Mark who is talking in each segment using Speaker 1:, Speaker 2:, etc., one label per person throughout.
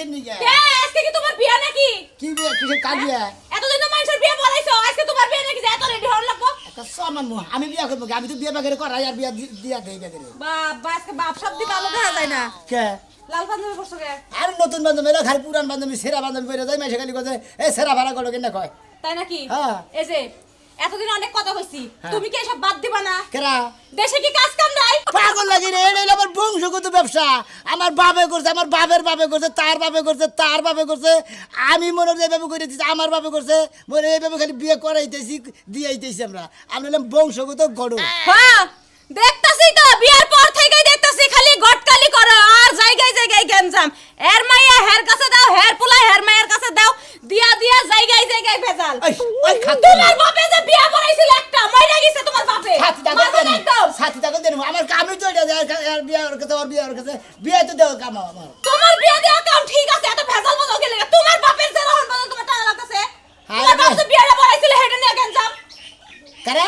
Speaker 1: কিসের নিকে
Speaker 2: কে আজকে কি তোমার বিয়া নাকি
Speaker 1: কি বিয়ে কিসের কাজিয়া
Speaker 2: এতদিন তো মানুষের বিয়া বলাইছো আজকে তোমার বিয়া নাকি যে এত রেডি হওয়ার লাগবো
Speaker 1: একটা সম্মান আমি বিয়া করবো আমি তো বিয়ে বাগেরে করাই আর বিয়া দিয়া দেই বাগেরে
Speaker 2: বাবা আজকে বাপ শব্দ ভালো দেখা যায় না
Speaker 1: কে
Speaker 2: লাল পাঞ্জাবি পরছো কে
Speaker 1: আর নতুন বান্ধবীরা খালি পুরান বান্ধবী সেরা বান্ধবী করে যায় মাসে খালি কথা এই সেরা ভাড়া করো কিনা কয়
Speaker 2: তাই নাকি
Speaker 1: হ্যাঁ।
Speaker 2: এই যে এতদিন অনেক কথা কইছি তুমি কি এসব বাদ দিবা না
Speaker 1: কেরা
Speaker 2: দেশে কি কাজ কাম নাই
Speaker 1: পাগল লাগি রে এটা হলো আমার বংশগত ব্যবসা আমার বাপে করছে আমার বাপের বাপে করছে তার বাপে করছে তার বাপে করছে আমি মনে হয় এইভাবে করে দিচ্ছি আমার বাপে করছে মনে এইভাবে খালি বিয়ে করাইতেছি দিয়েইতেছি আমরা হলাম বংশগত গড়
Speaker 2: হ্যাঁ দেখতাছি তো বিয়ার পর থেকেই দেখতাছি খালি গটকালি করো আর জায়গায় জায়গায় গেমজাম এর মাইয়া হের কাছে দাও হের পোলা হের মায়ের কাছে দাও দিয়া দিয়া জায়গায় জায়গায় ভেজাল
Speaker 1: ওই খাতি
Speaker 2: তোমার বাপে যে বিয়া করাইছিল একটা মাইরা গেছে তোমার বাপে
Speaker 1: সাথী টাকা দেন আমার কামই তো এটা আর বিয়ে ওর কাছে ওর বিয়ে ওর কাছে বিয়ে তো দেওয়ার কাম আমার
Speaker 2: তোমার বিয়া দেওয়া কাম ঠিক আছে এত ভেজাল বলো গেলে তোমার বাপের যে রহন বলো তোমার টাকা লাগতেছে তোমার বাপ যে বিয়াটা করাইছিল হেডে নিয়ে গেমজাম
Speaker 1: কারে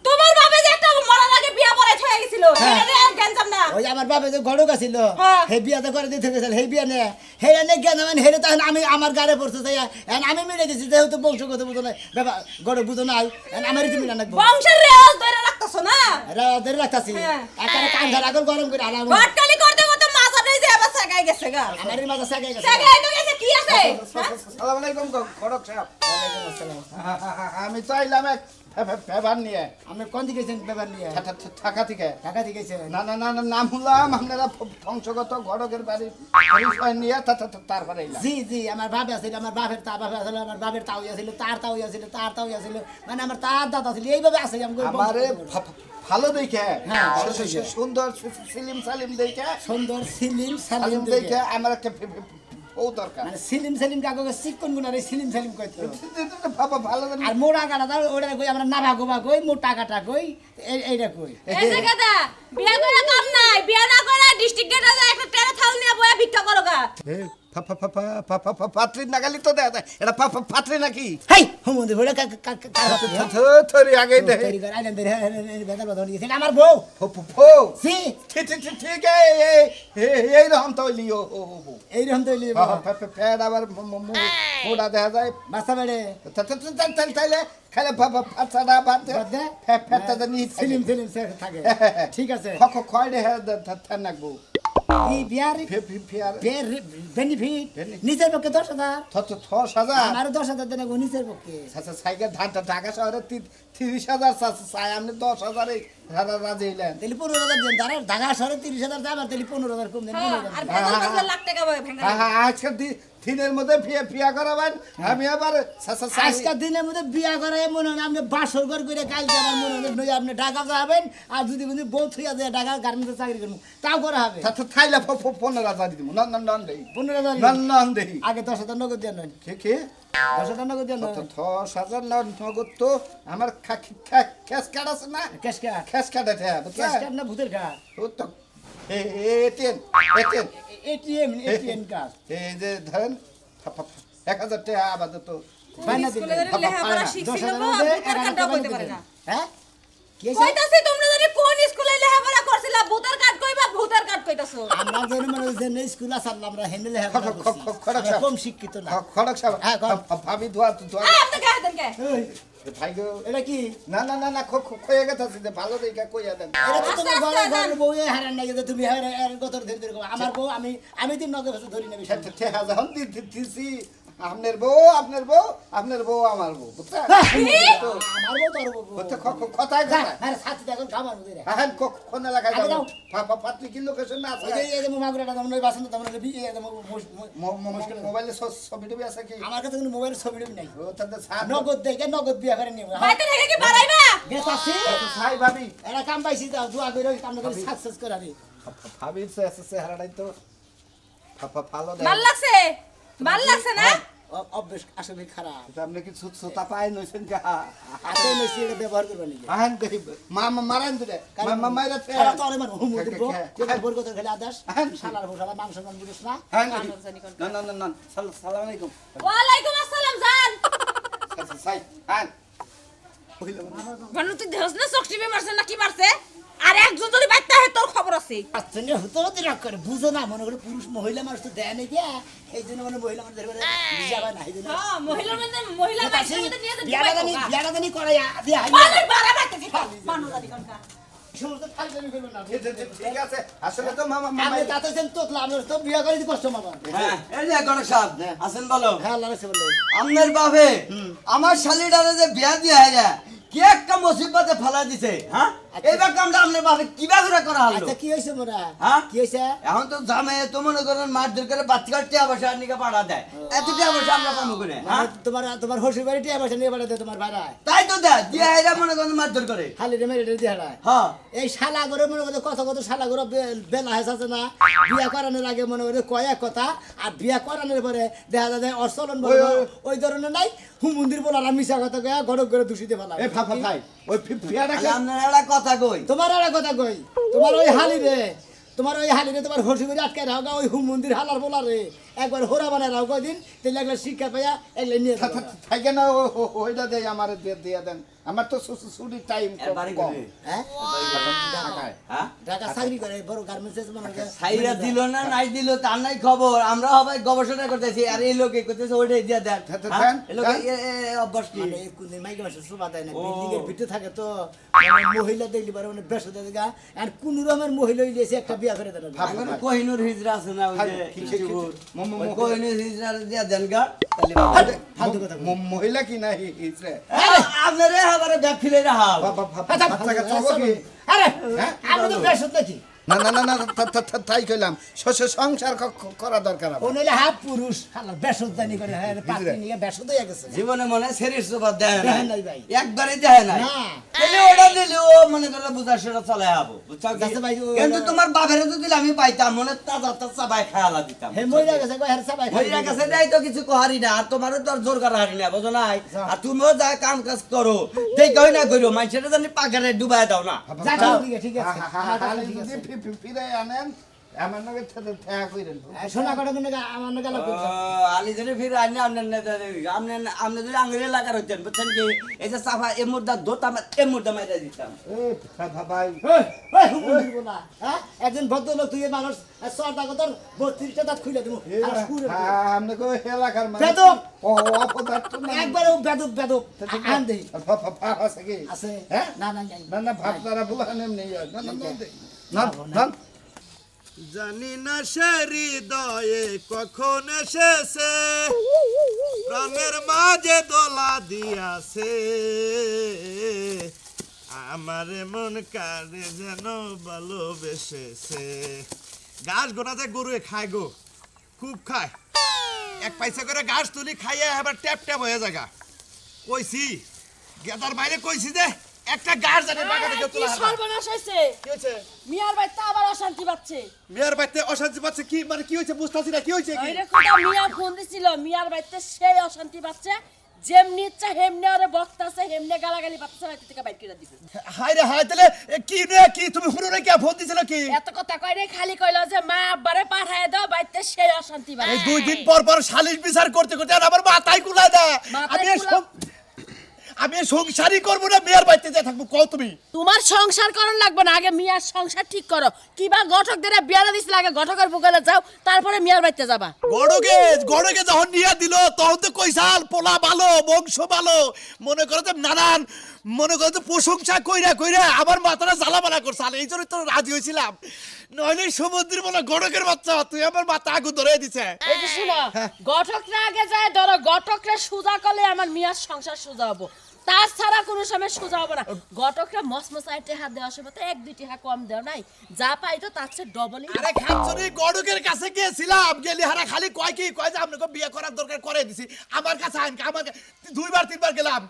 Speaker 2: তোমার বাপে যে একটা মরার আগে বিয়া পড়াই হয়ে গেছিল হেডে নিয়ে গেমজাম না
Speaker 1: ওই আমার বাপে যে গড়ক আছিল
Speaker 2: হ্যাঁ।
Speaker 1: হে বিয়া তো করে দিতে গেছিল হে বিয়া নে হে নে জ্ঞান মানে হেরে তখন আমি আমার গাড়ে পড়ছে তাই আমি মিলে দিছি যেহেতু বংশগত বুঝো না বাবা গড় বুঝো নাই আমারই তুমি না নাকবো
Speaker 2: বংশের রেওয়াজ ধরে রাখতেছো না
Speaker 1: ধরে রাখতাছি
Speaker 2: হ্যাঁ।
Speaker 1: একারে কান ধরে আগল গরম করে আলাম
Speaker 2: গটকালি করতে করতে মাথাটাই যে আবার সাগাই গেছে গা
Speaker 1: আমারই মাথা সাগে গেছে
Speaker 2: সাগাই তো গেছে কি আছে
Speaker 3: আসসালামু আলাইকুম খড়ক সাহেব
Speaker 1: ওয়ালাইকুম আসসালাম
Speaker 3: আমি তো আইলাম এক ফেভার নিয়ে
Speaker 1: আপনি কোন দিকে গেছেন ব্যাপার নিয়ে
Speaker 3: ঢাকা থেকে
Speaker 1: ঢাকা থেকে গেছেন
Speaker 3: না না না না, নাম শুনলাম আপনারা বংশগত ঘটকের বাড়ি পরিচয় নিয়ে তারপরে এলাম
Speaker 1: জি জি আমার বাপ আছিল আমার বাপের তা বাপে আছিল আমার বাপের তাও আছিল তার তাও আছিল তার তাও আছিল মানে আমার তার দাদা ছিল এইভাবে আছে আমি
Speaker 3: আমারে ভালো দেখে
Speaker 1: হ্যাঁ, ভালো দেখে।
Speaker 3: সুন্দর সিলিম সালিম দেখে
Speaker 1: সুন্দর সিলিম
Speaker 3: সালিম
Speaker 1: সালিম
Speaker 3: দেখে আমার একটা বউ দরকার
Speaker 1: মানে সিলিম সালিম কাগজ চিকন গুনার সিলিম সালিম কইতো
Speaker 3: বাবা ভালো জানি
Speaker 1: আর মোড়া কাটা দাও ওটা কই আমরা নাভা গোবা কই মোটা কাটা কই এইটা কই
Speaker 2: এই জায়গাটা বিয়া করে কাম নাই বিয়া না করে ডিস্ট্রিক্ট গেটে যায় একটা টেরা থাল নিয়ে বয়া ভিক্ষা করো গা
Speaker 3: পাত্রী নাগালি তো দেয় এটা পাত্রী নাকি
Speaker 1: হেই হুমুন্দি বড়
Speaker 3: থরি আগে দেয়
Speaker 1: তৈরি করে আইলেন ধরে বেদাল বদল দিয়েছে আমার বউ
Speaker 3: ফো
Speaker 1: জি
Speaker 3: ঠিক এই রকম তো লিও
Speaker 1: এইরকম তো লিয়ে
Speaker 3: ফের আবার মোড়া দেখা যায়
Speaker 1: বাসা বেড়ে
Speaker 3: তাইলে খালে ফাঁসাটা বাদ
Speaker 1: বাদ দে।
Speaker 3: ফেরটা নিয়ে
Speaker 1: সিলিম সিলিম থাকে ঠিক আছে
Speaker 3: খয় রে নাকবো
Speaker 1: এই বিয়ার
Speaker 3: ফের
Speaker 1: বেনিফিট
Speaker 3: Benefit?
Speaker 1: নিচের পক্ষে 10,000
Speaker 3: 6,000
Speaker 1: আমার 10,000 দেন নিচের পক্ষে
Speaker 3: সাইকেল ঢাকা শহরে 30,000 চাই আপনি 10,000 রাজি হইলেন
Speaker 1: তাহলে 15,000 দেন তারা ঢাকা শহরে 30,000 দাম আর তাহলে 15,000 কম দেন
Speaker 2: আর
Speaker 1: 15,000
Speaker 2: ভেজাল লাখ টাকা ভেঙে
Speaker 3: আজকের দিনের মধ্যে ফিয়া করাবেন আমি আবার
Speaker 1: আজকের দিনের মধ্যে বিয়া করাই মনে হয় আপনি বাসর ঘর করে কালকে আমার মনে হয় আপনি ঢাকা যাবেন আর যদি বন্ধু বউ থইয়া যায় ঢাকা গার্মেন্টে চাকরি করবো তাও করা হবে
Speaker 3: থাইলে 15,000 দিব নন দেই
Speaker 1: 15,000
Speaker 3: নন দেই
Speaker 1: আগে 10,000 নগদ দেন নয়
Speaker 3: কে
Speaker 1: 10,000 নগদ দেন
Speaker 3: 10,000 নগদ তো আমার ক্যাশ কার্ড আছে না
Speaker 1: ক্যাশ কার্ড
Speaker 3: ক্যাশ কার্ড আছে
Speaker 1: ক্যাশ কার্ড না ভূতের কার্ড
Speaker 3: ও তো এটিএম
Speaker 1: এটিএম কার্ড
Speaker 3: এই যে ধরেন 1,000 টাকা আপাতত
Speaker 1: বাইনা
Speaker 2: স্কুলে
Speaker 1: দিলেন
Speaker 2: ধরে লেখাপড়া শিখছিল
Speaker 1: 10,000
Speaker 2: না
Speaker 1: মধ্যে
Speaker 2: ভূতের কার্ডটা কইতে পারে না
Speaker 1: হ্যাঁ কি আছে
Speaker 2: কইতাছি তোমরা জানি কোন স্কুলে লেখাপড়া করছিলা ভূতের কার্ড কইবা ভূতের কার্ড কইতাছো
Speaker 1: আমরা যেন মানে যে স্কুল আছে আমরা হ্যান্ডেল
Speaker 3: খড়ক
Speaker 1: আমরা কম শিক্ষিত না
Speaker 3: খড়ক সাহেব
Speaker 1: হ্যাঁ, কর।
Speaker 3: ভাবি ধোয়া
Speaker 2: আপনি গায়ে দেন কে
Speaker 1: এই,
Speaker 3: ভাই গো
Speaker 1: এটা কি
Speaker 3: না কইয়া গেছে যে ভালো দেখে কইয়া দেন
Speaker 1: এটা তো তোমার
Speaker 2: আস্তে আস্তে
Speaker 1: ঘরের বউ হারান নাই যে তুমি হারান কত ধরে ধরে আমার বউ আমি তিন নগদ বছর ধরি নেবি
Speaker 3: ঠেহা যখন দিছি আপনার বউ আমার বউ বুঝছেন
Speaker 1: আমার বউ তোর বউ
Speaker 3: কথায়
Speaker 1: যা,
Speaker 3: কথা
Speaker 1: আরে সাথে দেখো খাবার বুঝে
Speaker 3: হ্যাঁ কোন এলাকায়
Speaker 1: আগে
Speaker 3: যাবো
Speaker 1: যাও।
Speaker 3: পাত্রী কি লোকেশন না আছে
Speaker 1: ওই যে এই যে মাগুরাটা তোমরা বাসন্ত তোমরা বিয়ে
Speaker 3: মোবাইলে ছবি টবি আছে কি
Speaker 1: আমার কাছে কোনো মোবাইল ছবি টবি নাই
Speaker 3: ও তাদের সাথ
Speaker 1: নগদ দেখে নগদ বিয়া করে নিব
Speaker 2: বাইতে থেকে কি বাড়াইবা
Speaker 1: গেছাছি
Speaker 3: সাই ভাবি
Speaker 1: এরা কাম পাইছি দাও দোয়া করে কাম করে সাকসেস করাবি
Speaker 3: ভাবি চেহারাটাই তো ভালো
Speaker 2: ভাল লাগছে না
Speaker 1: অভ্যাস আসলে খারাপ
Speaker 3: আপনি কি সুতা পাই নইছেন কা
Speaker 1: হাতে মেশি এটা ব্যবহার করবা নাকি
Speaker 3: আহেন গরিব মারান দিলে মাইরা
Speaker 1: খারাপ তো আরে মানে হুম দিব কোন বরকত খেলে আদাস শালার ভোসালা মাংস মান বুঝছ না
Speaker 3: না সালাম আলাইকুম
Speaker 2: ওয়ালাইকুম আসসালাম জান
Speaker 3: সাই হ্যাঁ
Speaker 2: গনু তুই দেহস না চকটি মারছে না কি মারছে আর একজন যদি বাইতে হয় তোর খবর আছে
Speaker 1: আচ্ছা নিয়ে হতে হতে রাগ করে বুঝো না মনে করে পুরুষ মহিলা মানুষ তো দেয় নাকি এই জন্য মানে মহিলা মানুষ ধরে যাবা না এই জন্য
Speaker 2: হ্যাঁ মহিলার মধ্যে মহিলা বাইতের মধ্যে নিয়ে যেতে
Speaker 1: বিয়াটা জানি করে দিয়ে হাই
Speaker 2: বানের বাড়া বাইতেছি মানুষ জানি কোনটা
Speaker 1: সমস্ত ফালতু ফেলো না
Speaker 3: ঠিক আছে আসলে তো মামা
Speaker 1: আমি তাতে সেন তো আমি তো বিয়া করে কষ্ট মামা
Speaker 4: হ্যাঁ এই যে গণক সাহেব আছেন বলো
Speaker 1: হ্যাঁ আল্লাহ রাসূল বলে
Speaker 4: আমনের বাপে আমার শালিটারে যে বিয়া দিয়া হইরা কি একটা মুসিবতে ফেলা দিছে হ্যাঁ এইবার কামটা আমনের বাপে কিবা করে করা হলো
Speaker 1: আচ্ছা কি হইছে মোরা
Speaker 4: হ্যাঁ?
Speaker 1: কি হইছে
Speaker 4: এখন তো জামে তো মনে করেন মাছ ধর করে বাচ্চা কাটতে অবশ্য নিকে পাড়া দেয় এতটা অবশ্য আমরা পাবো করে হ্যাঁ
Speaker 1: তোমার শ্বশুর বাড়ি টিয়া পয়সা নিয়ে বাড়াতে তোমার ভাড়া
Speaker 4: তাই তো দেয় দিয়া হইরা মনে করেন মাছ ধর করে
Speaker 1: খালি রে মেরে দিয়ে হারায়
Speaker 4: হ্যাঁ
Speaker 1: এই শালা করে মনে করে কত কত শালা করে বেলা হেস আছে না বিয়া করানোর আগে মনে করে কয়েক কথা আর বিয়া করানোর পরে দেখা যায় অচলন ওই ধরনের নাই হুমন্দির বলার মিশা কথা কয়া ঘরক করে দূষিতে ফেলা
Speaker 3: এ ফাফা ভাই ওই ফিয়াটাকে
Speaker 4: আপনার একটা কথা কই
Speaker 1: তোমার আর কথা কই তোমার ওই হালি রে তোমার হসি করে আটকে রাও গা ওই হুম মন্দির হালার বলা রে একবার হোরা বানায় রাও কদিন তেলে একবার শিক্ষা পাইয়া এগুলো নিয়ে যাও।
Speaker 3: থাকে না ওইটা দেয় আমার দিয়ে দেন আমার তো ছুটির টাইম
Speaker 4: এর বাড়ি
Speaker 3: কম
Speaker 4: করে
Speaker 1: হ্যাঁ
Speaker 3: ঢাকায়
Speaker 4: হ্যাঁ
Speaker 1: ঢাকা চাকরি করে বড় গার্মেন্টস মনে করে
Speaker 4: সাইরা দিল না নাই দিল তার নাই খবর আমরা সবাই গবেষণা করতেছি আর এই লোকে করতেছে ওইটাই দিয়া দেন
Speaker 3: দেন,
Speaker 4: এই লোকে
Speaker 3: দেন।
Speaker 4: অভ্যাস কি
Speaker 1: মানে কোনদিন মাইকে মাসে শোভা দেয় না
Speaker 4: ও।
Speaker 1: বিল্ডিং এর ভিতরে থাকে তো মানে মহিলা দেখলি পারে মানে বেশ হতে দেখা আর কোন রকমের মহিলা হইলেছে একটা বিয়া করে দেন
Speaker 4: এখন কোহিনুর হিজরা আছে না ওই যে
Speaker 3: কি- কি-
Speaker 4: কিশোর।
Speaker 3: ম-
Speaker 4: ওই
Speaker 3: ম-
Speaker 4: কোহিনুর হিজরা দিয়া দেন গা তাহলে
Speaker 1: ফালতু কথা
Speaker 3: মহিলা কি না হিজড়ে
Speaker 4: আপনারে আবার ব্যাগ ফিলে রাখাও
Speaker 3: বাচ্চা কাচ্চা হবো কি?
Speaker 1: আরে
Speaker 4: হ্যাঁ?
Speaker 1: আমি তো বেশ হতে কি
Speaker 3: না না না না তাই কইলাম সংসার করা দরকার
Speaker 1: ও নইলে হাফ পুরুষ হালা বেশ হতে করে হ্যাঁ পাত্রী নিয়ে বেশ হতে গেছে
Speaker 4: জীবনে মনে শরীর সোবা দেয়
Speaker 1: দেয় নাই ভাই।
Speaker 4: একবারে দেয় নাই
Speaker 1: না।
Speaker 4: তাহলে ওটা দিলে ও মনে করে বুঝা সেটা চলে যাবো বুঝছো কি?
Speaker 1: আচ্ছা ভাই, ও-
Speaker 4: কিন্তু তোমার বাপের তো দিলে আমি পাইতাম মনে তাজা তাজা ভাই খায়ালা দিতাম
Speaker 1: হে মইরা গেছে কই হের সবাই
Speaker 4: হইয়া গেছে দেয় তো কিছু কহারি না আর তোমারও তো আর জোর করা হারি না বুঝো নাই আর তুমিও যা কাম কাজ করো দেখই না করো মানুষের জানি পাগারে ডুবাই দাও না
Speaker 1: যা ঠিক আছে আমার কাছে ঠিক আছে
Speaker 3: যদি ফিরে আনেন আমার নাকি দেখা কইরেন
Speaker 1: শোনা কথা কিন্তু আমার না গেল
Speaker 4: আলি ধরে ফিরে আনি আপনি যদি আঙুলে লাগা রইতেন বুঝছেন কি এই যে সাফা এ মুর্দা দোতা এ মুর্দা মাইরা দিতাম
Speaker 3: ভাই
Speaker 1: একজন ভদ্রলোক তুই মানুষ সর্দা কত 32টা দাঁত খুলে দেবো
Speaker 3: আপনি কো এলাকার মানে
Speaker 1: বেদব।
Speaker 3: ও অপদার্থ না
Speaker 1: একবারে বেদব বেদব আন দেই
Speaker 3: আছে কি
Speaker 1: আছে
Speaker 3: হ্যাঁ
Speaker 1: না না নাই
Speaker 3: না না ভাব তারা বুলান এমনি না না না না
Speaker 5: জানি না সে হৃদয়ে কখন এসেছে প্রাণের মাঝে দোলা দিয়াছে আমার মন কারে যেন ভালোবেসেছে ঘাস গোনাতে গরু খায় গো খুব খায় এক পয়সা করে ঘাস তুলি খাইয়ে এবার ট্যাপ ট্যাপ হয়ে জায়গা কইছি গেদার বাইরে কইছি যে একটা ঘাস জানে বাগা থেকে
Speaker 6: কি
Speaker 5: তোলা
Speaker 6: সর্বনাশ হয়েছে
Speaker 5: কি হয়েছে
Speaker 6: মিয়ার বাড়িতে আবার অশান্তি পাচ্ছে
Speaker 5: মেয়ের বাড়িতে অশান্তি পাচ্ছে কি মানে কি হয়েছে বুঝতেছি না কি হয়েছে কি
Speaker 6: ওই কথা মিয়া ফোন দিছিল মিয়ার বাড়িতে সেই অশান্তি পাচ্ছে যেমনি ইচ্ছা হেমনে ওরে বক্তাছে হেমনে গালাগালি পাচ্ছে বাড়ি থেকে বাইর করে দিছে
Speaker 5: হাই রে হাই তাহলে কি রে কি তুমি শুনো রে কি ফোন দিছিল কি
Speaker 6: এত কথা কই রে খালি কইলো যে মা আব্বারে পাঠায় দাও বাড়িতে সেই অশান্তি
Speaker 5: এই
Speaker 6: পাচ্ছে
Speaker 5: 2 দিন পর পর সালিশ বিচার করতে করতে আর আমার মাথায় কুলায় দেয়
Speaker 6: মাথায়
Speaker 5: আমি সংসারই করবো না মেয়ের বাড়িতে যা থাকবো কও তুমি
Speaker 6: তোমার সংসার করন লাগবে না আগে মিয়ার সংসার ঠিক করো কিবা ঘটক দেরে বিয়ারা দিছিল আগে ঘটকের বুকালে যাও তারপরে মিয়ার বাড়িতে যাবা
Speaker 5: গড়কে যখন নিয়ে দিল তখন তো কইসাল পোলা ভালো বংশ ভালো মনে করো যে নানান মনে করো যে প্রশংসা কইরা আমার মাথাটা জ্বালামালা করছাল এই জন্য তো রাজি হয়েছিলাম নইলে সমুদ্রের বলে গড়কের বাচ্চা তুই আমার মাথা আগুন ধরে দিছে
Speaker 6: এই যে শুনো ঘটকরা আগে যায় ধরো ঘটকরা সুজা করলে আমার মিয়ার সংসার সুজা হবো তাছাড়া কোনো সময় সোজা হবে না ঘটকরা মসমসাইটে হাত দেওয়ার সময় তো 1-2 টাকা কম দেও নাই যা পাইতো তার চেয়ে ডবলই
Speaker 5: আরে খাচ্ছনি গড়কের কাছে গিয়েছিলাম গেলি হারা খালি কয় যে আপনাকে বিয়ে করার দরকার করে দিছি আমার কাছে আইন আমাকে 2-3 বার গেলাম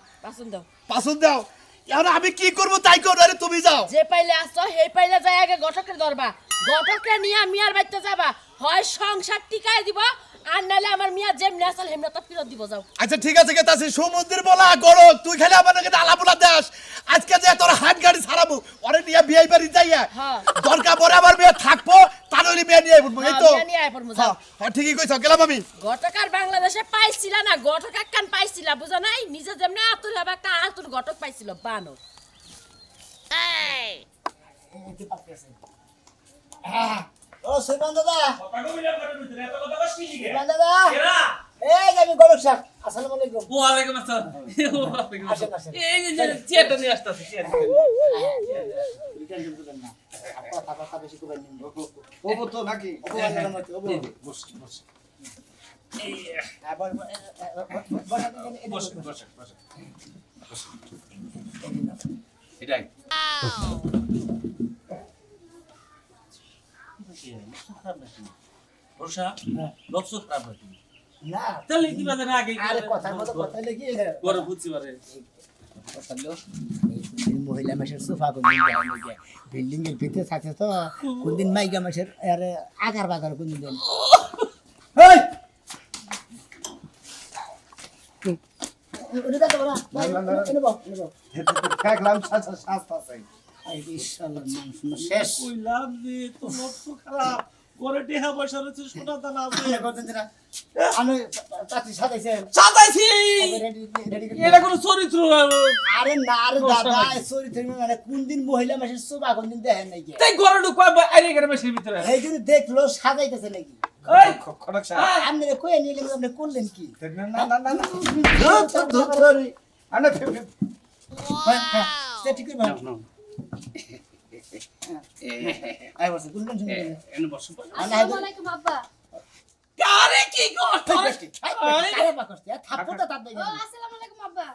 Speaker 5: পাসুন দাও এখন আমি কি করব তাই করো আরে তুমি যাও
Speaker 6: যে পাইলে আসছো সেই পাইলে যাই আগে ঘটকের ধরবা ঘটকরা নিয়ে মিয়ার বাড়িতে যাবা হয় সংসার টিকায় দিব আর নালে আমার মিয়া যেমনি আসল হেমনা তো ফিরত দিব যাও
Speaker 5: আচ্ছা ঠিক আছে গেতাছি সমুদ্রের বলা গড়ক তুই খালি আমাকে আলাপুলা দাস আজকে যে তোর হাত গাড়ি ছাড়াবো ওরে নিয়ে বিয়ে বাড়ি যাইয়া
Speaker 6: হ্যাঁ।
Speaker 5: দরকার পরে আমার মেয়ে থাকবো তার ওই মেয়ে নিয়ে পড়বো এই তো
Speaker 6: হ্যাঁ, বিয়ে নিয়ে আয় পড়বো, যাও।
Speaker 5: হ্যাঁ ঠিকই কইছ গেলাম আমি
Speaker 6: ঘটকার বাংলাদেশে পাইছিল না ঘটক একখান পাইছিল বুঝো নাই নিজে যেমনি আতুর হবে একটা আতুর ঘটক পাইছিল বানর
Speaker 1: এই পাত্রে আছে হ্যাঁ ও সুমন দাদা
Speaker 7: কথা কইলা করে ভিতরে এত কথা কইছিস কি
Speaker 1: সুমন দাদা
Speaker 7: এরা
Speaker 1: এই যে আমি গরক সাহেব আসসালামু আলাইকুম
Speaker 7: ওয়ালাইকুম আসসালাম ওয়ালাইকুম
Speaker 1: আসেন, আসেন।
Speaker 7: এই যে চেয়ারটা নিয়ে আসতাছি চেয়ার
Speaker 1: টেনশন করবেন না কথা কথা বেশি কইবেন না
Speaker 3: ওবো তো নাকি
Speaker 1: বস বস বস
Speaker 7: বস এটাই বর্ষা লক্ষ খারাপ নাকি
Speaker 1: না
Speaker 7: তাহলে কি বাজে না আগে
Speaker 1: আরে কথার মতো কথা লেগে
Speaker 7: বড় বুঝছি পারে
Speaker 1: মহিলা মাসের সোফা কোনদিন বিল্ডিং এর ভিতরে থাকে তো কোনদিন মাইকা মাসের আরে আগার বাগার কোনদিন দেন এই ওটা দেখো না এনে বাও
Speaker 3: দেখলাম শাস্তা চাই
Speaker 1: আই ইনশাআল্লাহ মানুষ শেষ
Speaker 7: কইলাম যে তো লক্ষ খারাপ করে টেহা পয়সা রয়েছে সোনা দানা আছে
Speaker 1: আপনি করতেন না আমি পাতি সাজাইছেন
Speaker 7: সাজাইছি
Speaker 1: রেডি
Speaker 7: এটা কোন চরিত্র
Speaker 1: আরে না আরে দাদা সরি তুমি মানে কোনদিন মহিলা মাসের সোফা কোনদিন দেখেন নাকি
Speaker 7: তাই ঘরে ঢুকবা আরে গেরে মেশির ভিতরে
Speaker 1: এই যদি দেখলো সাজাইতেছে নাকি
Speaker 7: এই
Speaker 3: খড়ক সাহেব
Speaker 1: আপনি কই নিয়ে গেলেন আপনি করলেন কি
Speaker 3: না না না না ধরি আরে
Speaker 1: সে ঠিক করে আই বসে কোন টেনশন নেই
Speaker 7: এনে বসো
Speaker 1: আসসালামু
Speaker 2: আলাইকুম আব্বা
Speaker 7: আরে কি করছ
Speaker 1: আরে পাকস্তি থাপ্পড়টা তাত দেই
Speaker 2: আসসালামু আলাইকুম আব্বা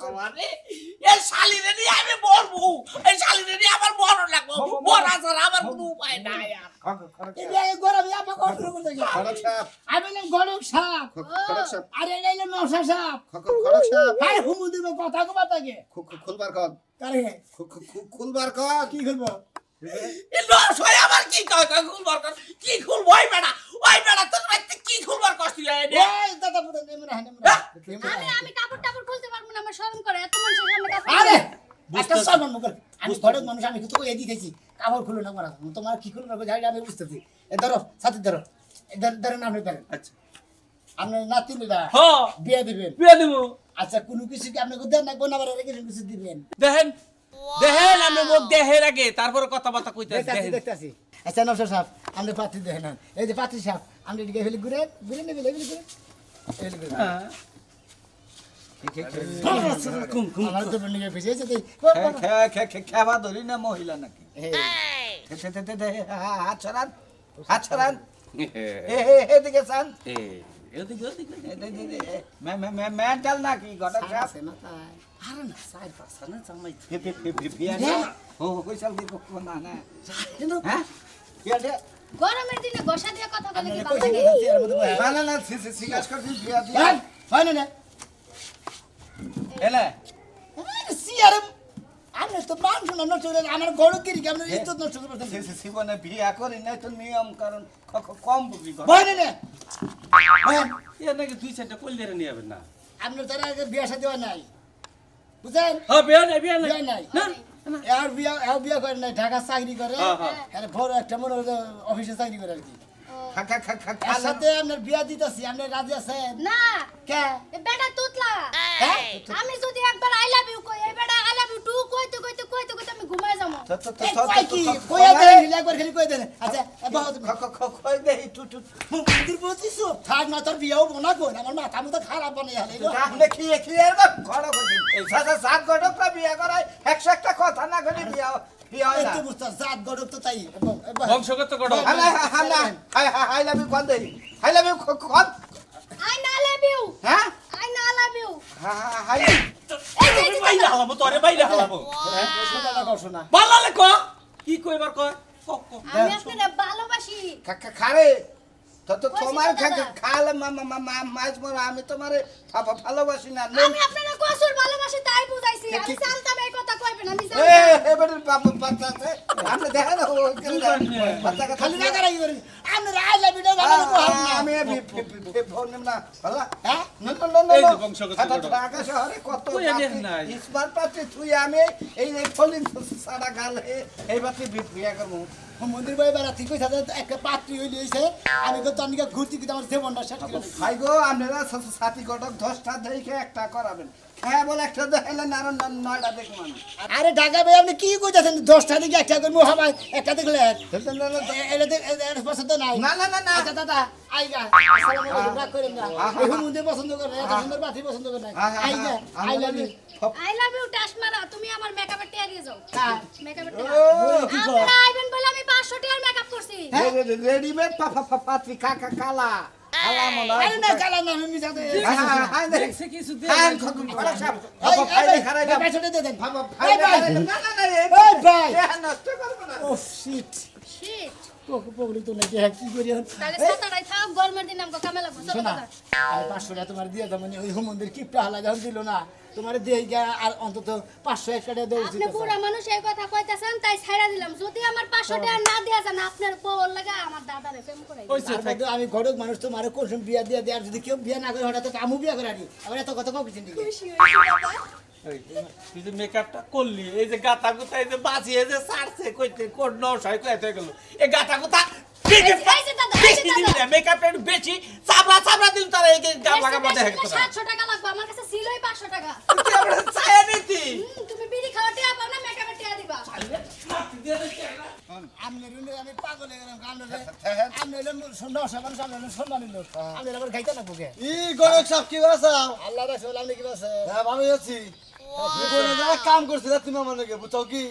Speaker 7: আমারে এই শালিরে নিয়ে আমি মরবো এই শালিরে নিয়ে আমার মরণ লাগবো মরা ছাড়া আমার কোনো উপায় নাই আর
Speaker 1: এই গরম আপা কত করতে গেল
Speaker 3: খড়ক সাহেব
Speaker 1: আমি বললাম গরম সাপ
Speaker 3: খড়ক সাহেব
Speaker 1: আরে এইলে মশা সাপ
Speaker 3: খড়ক সাহেব
Speaker 1: আরে হুমু দিব কথা কো বাতাকে
Speaker 3: খুলবার কর
Speaker 1: আরে
Speaker 3: খুলবার কর
Speaker 1: কি করব
Speaker 7: এই লস হয় আমার কি কয় খুলবার কর কি খুলবো ওই বেড়া তোর বাইতে কি খুলবার কষ্ট এই
Speaker 1: এই দাদা বুদা নেমে না
Speaker 2: আমি কাপড় টাপড় খুলতে পারবো না আমার শরম করে এত মানুষের সামনে কাপড়
Speaker 1: আরে একটা সামান মুখ আমি ঘরের মানুষ আমি তো এদি দিতেছি কাপড় খুলো না মারা তোমার কি খুলো না যাই আমি বুঝতেছি এ ধরো সাথে ধরো ধরো না আপনি ধরেন
Speaker 7: আচ্ছা
Speaker 1: আপনি নাতিনিরা
Speaker 7: হ্যাঁ
Speaker 1: বিয়ে দিবেন
Speaker 7: বিয়ে দেব
Speaker 1: আচ্ছা কোনো কিছু কি আপনাকে দেন না কোন আবার কিছু দিবেন
Speaker 7: দেখেন দেখেন আমরা মুখ দেহের আগে তারপরে কথাবার্তা কইতে
Speaker 1: দেখতাছি দেখতাছি আচ্ছা নবসর সাহেব আপনি পাত্রী দেখেন এই যে পাত্রী সাহেব আপনি এদিকে ফেলে ঘুরে ঘুরে নেবে ঘুরে ঘুরে আমার তো নিয়ে ফেসেছে
Speaker 4: খেবা ধরি না মহিলা নাকি হাত ছড়ান হাত ছড়ান এদিকে চান মেন্টাল নাকি ঘটক সাহেব
Speaker 1: আরে না সাইড পাশা না জামাই
Speaker 4: কইসাল দিব না না হ্যাঁ কি আছে
Speaker 2: গরমের দিনে গোসা দিয়ে কথা বলে কি
Speaker 1: কইছে
Speaker 2: ভালো লাগে
Speaker 1: এর মধ্যে
Speaker 3: না না না সিগাস করছি বিয়া দিয়া
Speaker 1: হয় না
Speaker 4: এলে
Speaker 1: সিআরএম আমি তো মান শুনা নষ্ট করে আমার গড় কিরি আমরা ইজ্জত নষ্ট করে বলতেছি
Speaker 4: জীবনে বিয়া করি নাই তো নিয়ম কারণ কম বুঝি
Speaker 1: হয় না
Speaker 7: এর নাকি দুই চারটা কইলে নিয়ে যাবেন না
Speaker 1: আপনার তারা আগে বিয়া শাদী হয় নাই বুঝছেন
Speaker 7: হ্যাঁ বিয়ে নাই
Speaker 1: বিয়া নাই আর বিয়া করে নাই ঢাকা চাকরি করে আরে বড় একটা মনে হয় অফিসে চাকরি করে আর কি এর সাথে আপনার বিয়া দিতেছি আপনি রাজি আছেন
Speaker 2: না
Speaker 1: কে
Speaker 2: এ বেটা তুতলা
Speaker 1: হ্যাঁ?
Speaker 2: আমি যদি একবার আই লাভ ইউ কই এই বেটা আই লাভ ইউ টু কইতে আমি ঘুমায় যাবো
Speaker 1: এই কই কি কইয়া দেন একবার খালি কই দেন আচ্ছা বহুত
Speaker 4: কই দে টু টু
Speaker 1: মন্দির বলছিস থাক না তোর বিয়াও বনা কই আমার মাথা মতো খারাপ বানাই হলে
Speaker 4: আপনি খেয়ে খেয়ে ঘর করি সাথে সাত ঘটকরা বিয়া করায় 100 একটা কথা না করি বিয়া বিয়া হয় না
Speaker 1: একটু বুঝতে জাত গড়ক তো তাই
Speaker 7: বংশগত গড়
Speaker 4: হাই লাভ ইউ কোন দেই হাই লাভ ইউ কোন
Speaker 2: আই না লাভ ইউ
Speaker 4: হ্যাঁ
Speaker 2: আই না লাভ ইউ
Speaker 4: হাই
Speaker 7: বাইরে হালামো তোরে বাইরে হালামো
Speaker 1: কথাটা কও শোনা
Speaker 7: বালালে ক কি কইবার কয়
Speaker 2: আমি আপনারে ভালোবাসি
Speaker 4: খারে তো
Speaker 2: কইছি
Speaker 4: তোমার
Speaker 2: তো দাদা।
Speaker 4: খালে মাছ মর আমি তোমারে ভালোবাসি না
Speaker 2: আমি আপনারে কসুর ভালোবাসি তাই বুঝাইছি আমি জানতাম এই কথা কইবেন আমি
Speaker 4: এ
Speaker 2: জানতাম
Speaker 4: এবারে বাচ্চা আছে আপনি দেখেন বাচ্চা
Speaker 1: খালি না করাই করি আমরা আই লাভ ইউ বানানো কো না
Speaker 4: আমি ফোন নিম না ভালো
Speaker 1: হ্যাঁ
Speaker 4: না না না
Speaker 7: এই যে বংশগত গড়।
Speaker 4: ঢাকা শহরে কত
Speaker 7: কই আনেন নাই?
Speaker 4: স্মার্ট পাতি তুই আমি এই ফলিন সারা গাল এই বাতি বিয়া করব
Speaker 1: মন্দির বাই বারা ঠিক কইছা একটা পাত্রী হইলি হইছে আমি তো তনিকা ঘুরতি কি আমার জীবনটা শেষ করে দিছি।
Speaker 4: ভাই গো আপনারা সাথী ঘটক 10টা দেখে একটা করাবেন
Speaker 3: হ্যাঁ বলে একটা দেখাইলে না আরো 9টা দেখবো আমি।
Speaker 1: আরে ঢাকা ভাই আপনি কি কইতাছেন 10টা দিকে একটা করবো হাবাই একটা দেখলে এটা পছন্দ নাই
Speaker 3: না না না না
Speaker 1: আচ্ছা দাদা আইগা আসসালামু আলাইকুম রাগ করেন না এই হুমুন্দে পছন্দ করে এত সুন্দর বাতি পছন্দ করে না আইগা I love you
Speaker 8: I love you টাসমারা তুমি আমার মেকআপের টিয়া দিয়ে যাও মেকআপের টিয়া
Speaker 1: কি কর?
Speaker 8: আপনারা আইবেন বলে আমি 500 টিয়ার মেকআপ করছি
Speaker 3: রেডিমেড পাত্রী কাকা কালা কালা মনে হয়।
Speaker 1: আরে না কালা না আমি মিজাতে
Speaker 3: দেখছে কিছু দে ঘটক সাহেব ফাইলে খারাই না
Speaker 1: পয়সাটা দিয়ে দেন
Speaker 3: ফাইলে
Speaker 1: ভাই
Speaker 3: খারাই না না না
Speaker 1: এই ভাই
Speaker 3: নষ্ট করব না
Speaker 1: ও শিট
Speaker 8: শিট
Speaker 1: পগলি তো নাকি কি করি এখন?
Speaker 8: তাহলে সাতারাই থাক গরমের দিন আমাকে কামে লাগবে চলো
Speaker 1: শোনা
Speaker 8: দাদা
Speaker 1: আর 500 টাকা তোমার দিয়ে দাও মানে ওই হুমন্দির কিপটা হালা যখন দিল না তোমার দিয়ে গিয়া আর অন্তত 500 1 টাকা দেওয়া উচিত
Speaker 8: আপনি
Speaker 1: আছে।
Speaker 8: বুড়া মানুষ এই কথা কইতাছেন তাই ছাইড়া দিলাম যদি আমার 500 টাকা না দেয়া যান আপনার বউর লাগা আমার দাদারে প্রেম করাই
Speaker 1: তার মধ্যে আমি ঘরক মানুষ তো মারে কোন সময় বিয়া দিয়ে আর যদি কেউ বিয়া না করে হঠাৎ আমু বিয়া করে আনি আবার এত কথা কাউ কিছু দিকে
Speaker 7: তুই যে মেকআপটা করলি এই যে গাতা গুতা এই যে বাজিয়ে যে সারছে কইতে কোন নশাই কইতে গেল এই গাতা গুতা
Speaker 8: এই যে দাদা, এই যে দাদা।
Speaker 7: মেকআপ একটু বেশি চাবড়া দিল তারা এই যে গাম লাগা মধ্যে
Speaker 8: বেশি না, 700 টাকা লাগবে আমার কাছে ছিলই 500 টাকা
Speaker 7: চায় নিতি
Speaker 8: তুমি বিড়ি খাওয়া টিয়া পাও না মেকআপের টিয়া দিবা
Speaker 1: আমি পাগল হয়ে গেলাম আমি হইলাম সন্ধ্যা মানুষ আমি হইলাম সম্মানের লোক আমি আবার খাইতে না বুকে
Speaker 4: ই গরক সাহেব কি বাসা
Speaker 1: আল্লাহ রাসূল আপনি কি বলছেন
Speaker 4: হ্যাঁ ভালো আছি জীবনে যারা কাম করছিল তুমি আমার নাকি বুঝছো কি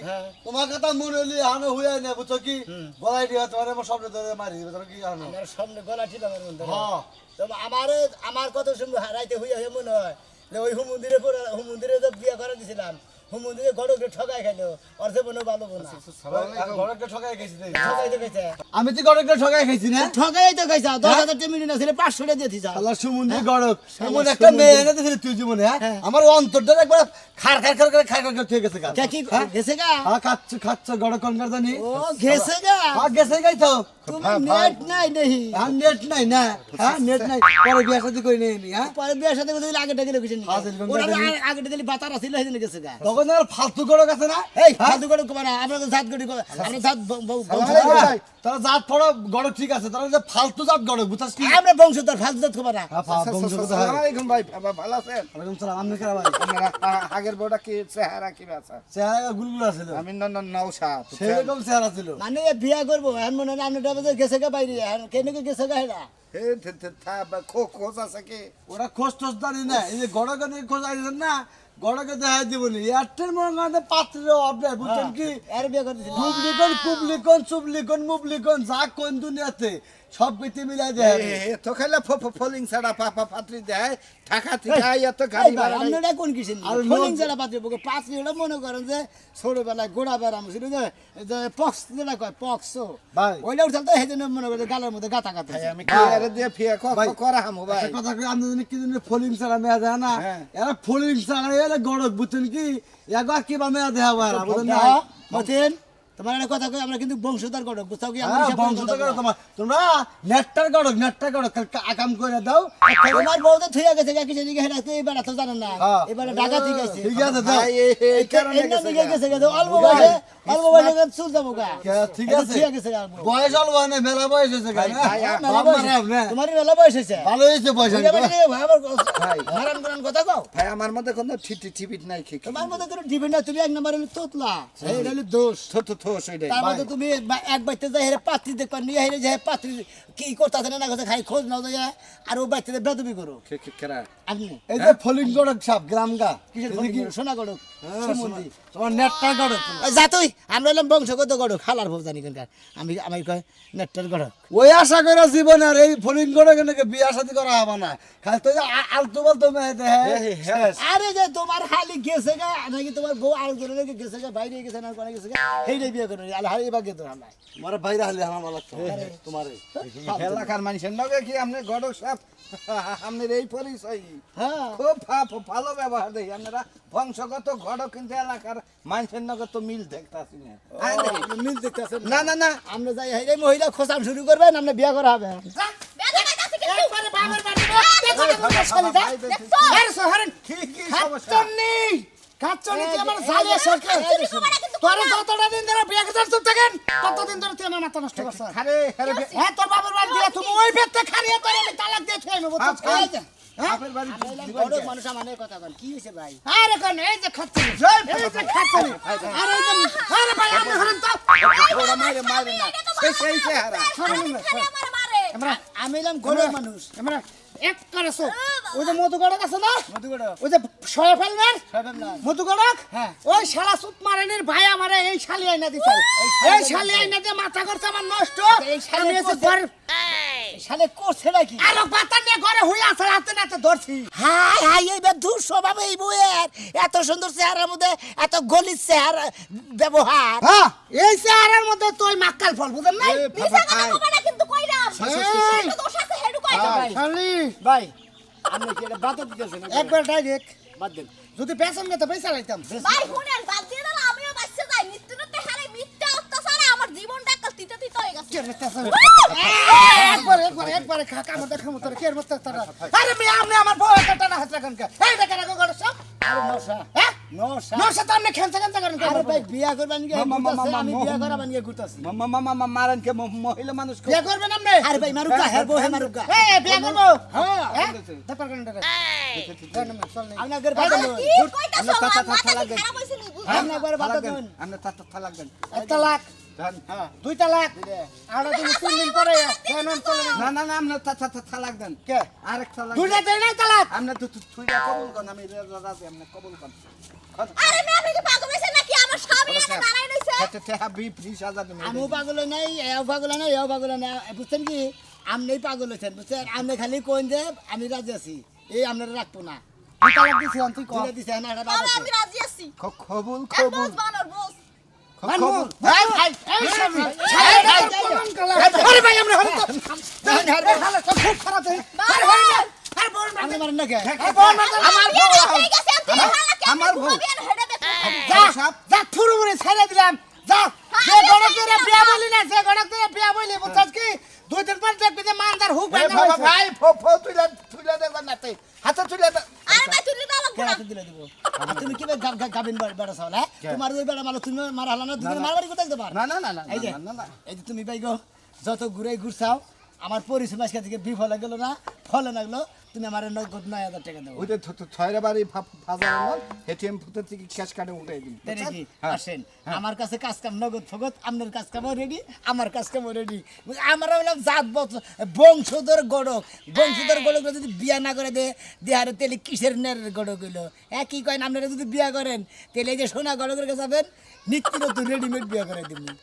Speaker 4: তোমার কথা মনে হইলি আমি হইয়া না বুঝছো কি গলাই দিয়া তোমার আমার সব ধরে মারি বুঝছো কি জানো
Speaker 1: আমার সামনে গলা ঠিক আমার মধ্যে
Speaker 4: হ্যাঁ
Speaker 1: তো আমার কত সময় হারাইতে হইয়া হয়ে মনে হয় যে ওই হুমন্দিরে যে বিয়া করে দিছিলাম হুমন্দিরে গড়কে ঠকাই খাইলো ওর যে মনে ভালো বোনা
Speaker 4: গরকটা ঠকাই গেছি
Speaker 1: ঠকাই তো খাইছে
Speaker 4: আমি তো গরকটা ঠকাই খাইছি না
Speaker 1: ঠকাই তো খাইছা 10,000 টাকা মিনি না ছিল 500 টাকা দিয়ে দিছা
Speaker 4: আল্লাহ সুমন্দি গরক এমন একটা মেয়ে এনে দিছিলি তুই জীবনে হ্যাঁ আমার অন্তরটা একবার খার করে ঠিক গেছে গা
Speaker 1: কে কি গেছে গা
Speaker 4: হ্যাঁ খাচ্ছ গরক কোন কার জানি
Speaker 1: ও গেছে গা
Speaker 4: হ্যাঁ গেছে গাই তো
Speaker 1: তুমি নেট নাই নেহি
Speaker 4: হ্যাঁ নেট নাই না হ্যাঁ নেট নাই পরে বিয়া শাদী করি নেই নি হ্যাঁ
Speaker 1: পরে বিয়ার সাথে কথা আগে টাকা লোকেশন
Speaker 4: হ্যাঁ, সেরকম
Speaker 1: ওরা
Speaker 4: টাকা দিলি।
Speaker 1: আগে দিলি বাতার আছিল হেদিন গেছে গা
Speaker 4: তখন আর ফালতু গরক আছে না
Speaker 1: এই ফালতু করে কবা না আমরা তো জাত গড়ি আমরা জাত
Speaker 4: তারা জাত পড়া গরক ঠিক আছে তারা যে ফালতু জাত গরক বুঝছস কি
Speaker 1: আমরা বংশধর ফালতু জাত কবা না
Speaker 4: হ্যাঁ বংশগত হয়
Speaker 3: আসসালামু আলাইকুম ভাই ভালো আছেন
Speaker 4: ওয়ালাইকুম সালাম আপনি কেরা ভাই
Speaker 3: আপনারা আগের বড়টা কি চেহারা কি আছে
Speaker 4: চেহারা গুলগুলা ছিল
Speaker 3: আমি নৌসাদ
Speaker 4: সেরকম চেহারা ছিল
Speaker 1: মানে এ বিয়া করবো এখন মনে হয় আমরা ডাবে গেছে গা বাইরে কেন গেছে গা হেরা
Speaker 3: হে খোঁজ আছে কি
Speaker 4: ওরা খোঁজ টোজ জানি না এই যে গড়কে খোঁজ আইছেন না গড়কে দেখাই দিবনি এয়ারটেল মনে করেন পাত্রের অবদায় বুঝছেন কি
Speaker 1: আর বিয়া করে দিছিল
Speaker 4: ডুবলিকন কুবলিকন চুবলিকন মুবলিকন যা কোন দুনিয়াতে সব কিছু মিলাই দেয়
Speaker 3: তো খাইলে ফলিং ছাড়া পাত্রী দেয় ঢাকা থেকে এত গাড়ি ভাড়া নাই।
Speaker 1: আপনারা কোন কিসেন
Speaker 4: আর
Speaker 1: ফলিং
Speaker 4: লোক-
Speaker 1: জেলা পাত্রে বুকে পাঁচ মিনিট মনে করেন যে ছোটবেলায় গোড়া বেড়াম ছিল যে পক্স যেটা কয় পক্স
Speaker 4: ভাই।
Speaker 1: ওইটা উঠাল তো সেদিন মনে করে গালের মধ্যে গাতা গাতা
Speaker 3: ভাই, আমি কি আরে দিয়ে ফিয়া করা হামু ভাই
Speaker 4: একটা কথা কই আপনি জানেন কি জানেন ফলিং ছাড়া মেয়া দেয় না
Speaker 3: হ্যাঁ।
Speaker 4: এরা ফলিং ছাড়া এরা গড়ক বুঝছেন কি একবার কি বা মেয়া দেয়া ভাই বুঝেন না
Speaker 1: মতেন তোমার একটা কথা কই আমরা কিন্তু বংশধর গড়ক বুঝছাও কি আমরা
Speaker 4: হ্যাঁ,
Speaker 1: হিসাব করে
Speaker 4: বংশ
Speaker 1: কথা
Speaker 4: থেকে
Speaker 1: কই।
Speaker 4: তোমার তোমরা নেটটার গড়ক আকাম করে দাও
Speaker 1: তোমার বউ তো থইয়া গেছে গা কিছু দিকে হেরা তো এবার তো জানেন না
Speaker 4: হ্যাঁ।
Speaker 1: এবারে ঢাকা থেকে আছে
Speaker 4: ঠিক আছে দাও
Speaker 3: ভাই এই কারণে গেছে গা।
Speaker 1: গেছে অল্প বয়সে চুল যাবো গা
Speaker 4: ঠিক
Speaker 1: এটা
Speaker 4: আছে
Speaker 1: থইয়া গেছে গা
Speaker 4: বয়স অল্প হয় না মেলা বয়স হয়েছে
Speaker 3: ভাই, ভাই,
Speaker 1: মেলা বয়স তোমার মেলা বয়স হয়েছে
Speaker 4: ভালো হয়েছে বয়স
Speaker 1: হারান করান কথা কও
Speaker 3: ভাই আমার মধ্যে কোনো টিপিট নাই কি
Speaker 1: তোমার মধ্যে কোনো ডিপেন্ড না তুমি এক নম্বর হলো তোতলা এটা হলো দোষ
Speaker 3: থো সেটাই
Speaker 1: তার মধ্যে তুমি এক বাইতে যাই হেরে পাত্রী দেখবা নিয়ে হেরে যে পাত্রী কি করতেছে না করছে খাই খোঁজ নাও যায় আর ও বাইতে বেদবি করো
Speaker 3: কেরা
Speaker 1: আপনি
Speaker 4: এই যে ফলিং গড়ক সাপ গ্রাম গা
Speaker 1: কিসের ফোন করো? সোনা গড়ক সুমন্দি
Speaker 4: তোমার নেটটার গড়ক
Speaker 1: যা তুই আমরা হলাম বংশগত গড়ক খালার ভোগ জানি কেনকার আমি কয় নেটটার গড়ক
Speaker 4: ওই আশা করে জীবনে আর এই ফলিং গড়ক নাকি বিয়া শাদী করা হবে না খালি তো আলতু বলতো মেয়ে দেহে
Speaker 1: আরে যে তোমার হালি গেছে গা নাকি তোমার বউ আর জনের গেছে গা বাইরে গেছে না কোনে গেছে গা সেইটাই বিয়ে করে আলে হারি বাগে তো হালাই
Speaker 4: তোমার বাইরে হালি আমার ভালো লাগতো তোমারে
Speaker 3: এলাকার মানুষের নগে কি আপনি গড়ক সাপ আপনার এই পরিচয়
Speaker 1: হ্যাঁ
Speaker 3: খুব ভালো ব্যবহার দেখি আপনারা বংশগত ঘটক কিন্তু এলাকার মানুষের নগে তো মিল দেখতাছি না আয় দেখি।
Speaker 1: মিল দেখতেছেন
Speaker 3: না না না
Speaker 1: আমরা যাই হাইরে মহিলা খোঁচাম শুরু করবেন আমরা বিয়ে করা হবে
Speaker 3: কি সমস্যা
Speaker 1: কাচ্চনি তুই আমার জালে সরকে তোরে যতটা দিন ধরে বিয়ে করতে চুপ থাকেন ততদিন ধরে তুই আমার মাথা নষ্ট করছিস
Speaker 3: আরে আরে
Speaker 1: হ্যাঁ তোর বাবার বাড়ি দিয়ে তুমি ওই বেতে খারিয়ে তোরে আমি তালাক দিয়ে থই নেব তো খাই যা
Speaker 3: বাপের বাড়ি
Speaker 1: আমি হইলাম
Speaker 3: দিবেন
Speaker 1: বড়
Speaker 3: কে?
Speaker 1: মানুষ আমার নিয়ে কথা বল কি হয়েছে ভাই
Speaker 4: আরে কোন এই যে খাচ্ছিস এই যে খাচ্ছিস আরে এই যে আরে ভাই আপনি হরেন তো
Speaker 3: ওরা মারে মারে না সেই চেহারা
Speaker 2: আমার মারে
Speaker 1: আমরা আমি হইলাম গরিব মানুষ
Speaker 4: আমরা এক করেছো ওই যে মধুগড়ক আছে না
Speaker 1: মধুগড়
Speaker 4: ওই যে শয়ে ফেলবেন
Speaker 1: সাহেব না
Speaker 4: মধুগড়ক
Speaker 1: হ্যাঁ।
Speaker 4: ওই শালা সুত মারানির ভাই আমারে এই শালি আইনা দিছে এই শালি আইনা দিয়ে মাথা করছে আমার নষ্ট
Speaker 1: এই শালি
Speaker 4: আমি এসে
Speaker 1: করছে-
Speaker 4: ঘর
Speaker 1: শালে করছে নাকি
Speaker 4: আরো পাতা নিয়ে ঘরে হইয়া আছে রাতে নাতে ধরছি
Speaker 1: হাই হাই এই বেধুর স্বভাব এই বইয়ের এত সুন্দর চেহারার মধ্যে এত গলির চেহারা ব্যবহার
Speaker 4: হ্যাঁ এই চেহারার মধ্যে তুই মাক্কাল ফল বুঝেন নাই
Speaker 2: মিছা কথা কবে না কিন্তু কইরাম
Speaker 4: এই,
Speaker 2: দোষ আছে হেডু কইরাম
Speaker 1: ভাই
Speaker 4: শালি
Speaker 1: ভাই আপনি কি এটা বাদ দিতেছেন
Speaker 4: একবার ডাইরেক্ট
Speaker 1: বাদ দেন
Speaker 4: যদি পেছন না তো পয়সা লাইতাম
Speaker 2: ভাই শুনেন বাদ দিয়ে দিলে আমিও বাচ্চা যাই নিত্যনতে হারে মিথ্যা অত্যাচারে আমার জীবনটা কাল তিতে তিতে হয়ে গেছে
Speaker 4: একবার খা কামড় দেখা মতো কে মতো তারা আরে আমি আপনি আমার বউ একটা না হাত রাখেন কে এই দেখেন রাখো গড় সব
Speaker 1: আরে নশা
Speaker 4: হ্যাঁ
Speaker 1: নশা
Speaker 4: নশা তো আপনি খেলতে খেলতে করেন
Speaker 1: আরে ভাই বিয়া করবেন গিয়ে
Speaker 3: মামা,
Speaker 1: ঘুরতাছে,
Speaker 3: মামা,
Speaker 1: আমি
Speaker 3: মোহন।
Speaker 1: বিয়া করাবেন গিয়ে ঘুরতাছি
Speaker 3: মামা মারেন কে মহিলা মানুষ
Speaker 4: বিয়ে করবেন আপনি
Speaker 1: আরে ভাই মারুকা হের বউ হে মারুকা
Speaker 4: এই বিয়ে করবো
Speaker 1: হ্যাঁ
Speaker 4: হ্যাঁ তারপর কেন রে চল নেই
Speaker 1: আপনি একবার বাদ দেন
Speaker 2: কি কইতাছো
Speaker 3: আমরা তা- তা-
Speaker 2: মাথা
Speaker 3: তা-
Speaker 2: কি খারাপ হইছে নি বুঝ
Speaker 1: আপনি একবার বাদ দেন
Speaker 3: আমরা তালাক দেন
Speaker 4: একটা লাখ
Speaker 1: হ্যাঁ
Speaker 4: দুইটা লাখ আর তুমি 3 দিন পরে কেন চলে
Speaker 3: না না না আমরা তালাক দেন
Speaker 4: কে
Speaker 3: আরেক তালাক
Speaker 4: দুইটা দেই নাই তালাক
Speaker 3: আমরা তো তুইরা কবুল কর আমি রাজি আমরা কবুল কর
Speaker 2: আরে মে আপনি কি পাগল হইছেন নাকি আমার স্বামী এনে দাঁড়াই রইছে
Speaker 3: হাবি 20,000 দেন
Speaker 1: আমিও পাগল নাই এও পাগল নাই এও পাগল নাই বুঝছেন কি আপনি পাগল হয়েছেন বুঝছেন আপনি খালি কোন যে আমি রাজি আছি এই আপনারা রাখবো না
Speaker 4: দুই তালাক দিছি তুই কর
Speaker 1: তুলে দিছে না এটা বাদ
Speaker 2: তবে
Speaker 1: আছে
Speaker 2: আমি রাজি আছি
Speaker 3: কবুল
Speaker 2: এক
Speaker 3: কবুল
Speaker 2: বস বানর বস
Speaker 3: কবুল
Speaker 1: ভাই ভাই এই স্বামী
Speaker 4: আরে ভাই আমরা হলো তো
Speaker 1: দেখেন হের বউ।
Speaker 4: হালে তো খুব খারাপ হই আরে ভাই না আরে বোন
Speaker 1: আপনি মারেন না কে
Speaker 3: আমার বউ আমার বউ
Speaker 4: যা যা থুরু মুরে ছেড়ে দিলাম যা যে গড়কের বিয়া বলি না যে গড়কের বিয়া বলি বুঝছস কি দুই দিন পর দেখবি যে মানদার হুক
Speaker 3: এ বাবা ভাই ফো তুইলা দে নাতে হাতে তুইলা দে
Speaker 2: আরে ভাই তুই দাও
Speaker 1: কে হাতে দিলে দিব আর তুমি কি গাবিন বেড়া চাও না তোমার ওই বেড়া মালো তুমি মারা হলো না তুমি মারামারি কোথায় দেবার
Speaker 3: না না না না
Speaker 1: এই যে
Speaker 3: না না
Speaker 1: এই যে তুমি ভাই গো যত ঘুরে ঘুরছাও আমার পরিশ্রম আজকে থেকে বিফলে গেল না ফলে লাগলো তুমি আমার 9,000 টাকা দেবো
Speaker 3: ওই যে ছয়রা বাড়ি ফাজার না এটিএম ফুতে থেকে ক্যাশ কার্ডে উঠাই দিন
Speaker 1: তাই নাকি
Speaker 3: হ্যাঁ।
Speaker 1: আসেন আমার কাছে কাজ কাম নগদ ফগত আপনার কাজ কামও রেডি আমার কাজ কামও রেডি আমরা বললাম জাত বংশধর গড়ক যদি বিয়া না করে দেহারে তেলে কিসের নেরের গড়ক হইলো একই কয়েন আপনারা যদি বিয়া করেন তাহলে এই যে সোনা গড়কের কাছে যাবেন নিত্য নতুন রেডিমেড বিয়া করে দিবেন